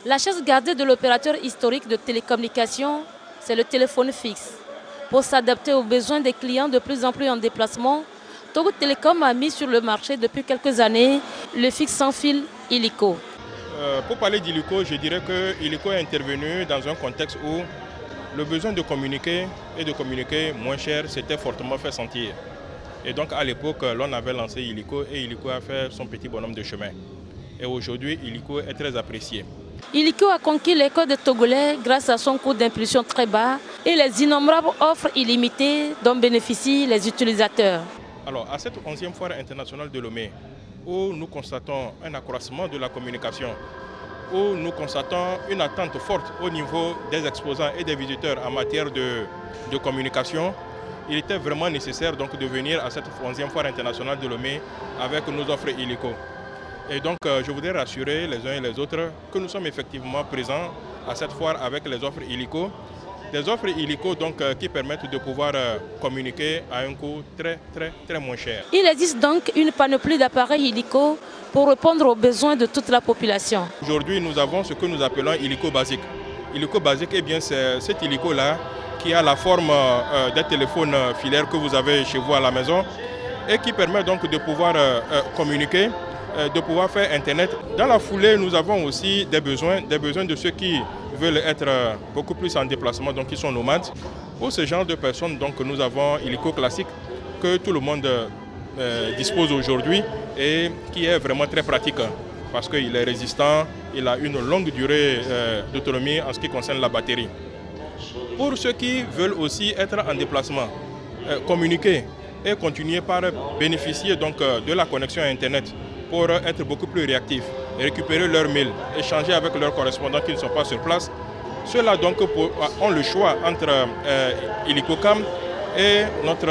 La chasse gardée de l'opérateur historique de télécommunications, c'est le téléphone fixe. Pour s'adapter aux besoins des clients de plus en plus en déplacement, Togo Telecom a mis sur le marché depuis quelques années le fixe sans fil illico. Pour parler d'illico, je dirais que illico est intervenu dans un contexte où le besoin de communiquer et de communiquer moins cher s'était fortement fait sentir. Et donc à l'époque, l'on avait lancé illico et illico a fait son petit bonhomme de chemin. Et aujourd'hui, illico est très apprécié. Illico a conquis les cœurs des Togolais grâce à son coût d'impulsion très bas et les innombrables offres illimitées dont bénéficient les utilisateurs. Alors, à cette 11e foire internationale de Lomé, où nous constatons un accroissement de la communication, où nous constatons une attente forte au niveau des exposants et des visiteurs en matière de communication, il était vraiment nécessaire donc de venir à cette 11e foire internationale de Lomé avec nos offres illico. Et donc, je voudrais rassurer les uns et les autres que nous sommes effectivement présents à cette foire avec les offres illico. Des offres illico donc, qui permettent de pouvoir communiquer à un coût très moins cher. Il existe donc une panoplie d'appareils illico pour répondre aux besoins de toute la population. Aujourd'hui, nous avons ce que nous appelons illico basique. Illico basique, eh bien, c'est cet illico-là qui a la forme des téléphones filaires que vous avez chez vous à la maison et qui permet donc de pouvoir communiquer, de pouvoir faire Internet. Dans la foulée, nous avons aussi des besoins de ceux qui veulent être beaucoup plus en déplacement, donc qui sont nomades. Pour ce genre de personnes, donc, nous avons illico classique que tout le monde dispose aujourd'hui et qui est vraiment très pratique parce qu'il est résistant, il a une longue durée d'autonomie en ce qui concerne la batterie. Pour ceux qui veulent aussi être en déplacement, communiquer et continuer par bénéficier donc, de la connexion à Internet pour être beaucoup plus réactifs, récupérer leurs mails, échanger avec leurs correspondants qui ne sont pas sur place. Ceux-là donc ont le choix entre IllicoCam et notre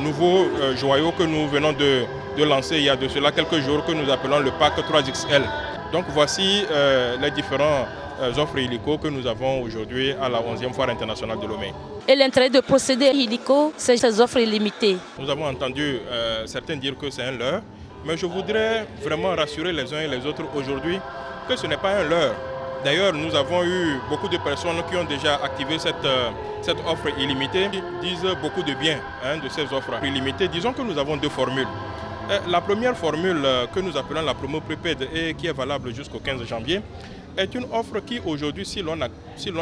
nouveau joyau que nous venons de lancer il y a de cela quelques jours que nous appelons le pack 3XL. Donc voici les différents offres illico que nous avons aujourd'hui à la 11e foire internationale de Lomé. Et l'intérêt de procéder illico, c'est ces offres illimitées. Nous avons entendu certains dire que c'est un leurre, mais je voudrais vraiment rassurer les uns et les autres aujourd'hui que ce n'est pas un leurre. D'ailleurs, nous avons eu beaucoup de personnes qui ont déjà activé cette offre illimitée, qui disent beaucoup de bien de ces offres illimitées. Disons que nous avons deux formules. La première formule que nous appelons la promo prépaid et qui est valable jusqu'au 15 janvier est une offre qui aujourd'hui, si l'on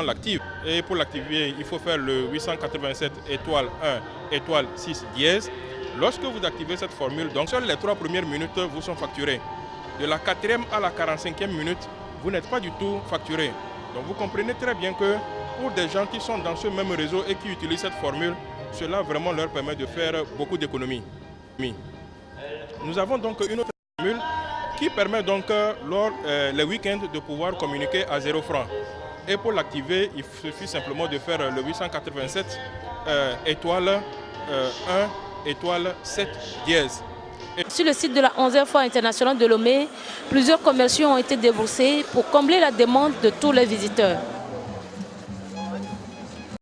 l'active, et pour l'activer, il faut faire le 887 étoile 1 étoile 6 dièse. Lorsque vous activez cette formule, donc seules les 3 premières minutes vous sont facturées. De la 4e à la 45e minute, vous n'êtes pas du tout facturé. Donc vous comprenez très bien que pour des gens qui sont dans ce même réseau et qui utilisent cette formule, cela vraiment leur permet de faire beaucoup d'économies. Nous avons donc une autre formule qui permet donc lors les week-ends de pouvoir communiquer à 0 francs. Et pour l'activer, il suffit simplement de faire le 887 étoile 1 étoile 7 dièse. Sur le site de la 11e foire internationale de Lomé, plusieurs commerciaux ont été déboursés pour combler la demande de tous les visiteurs.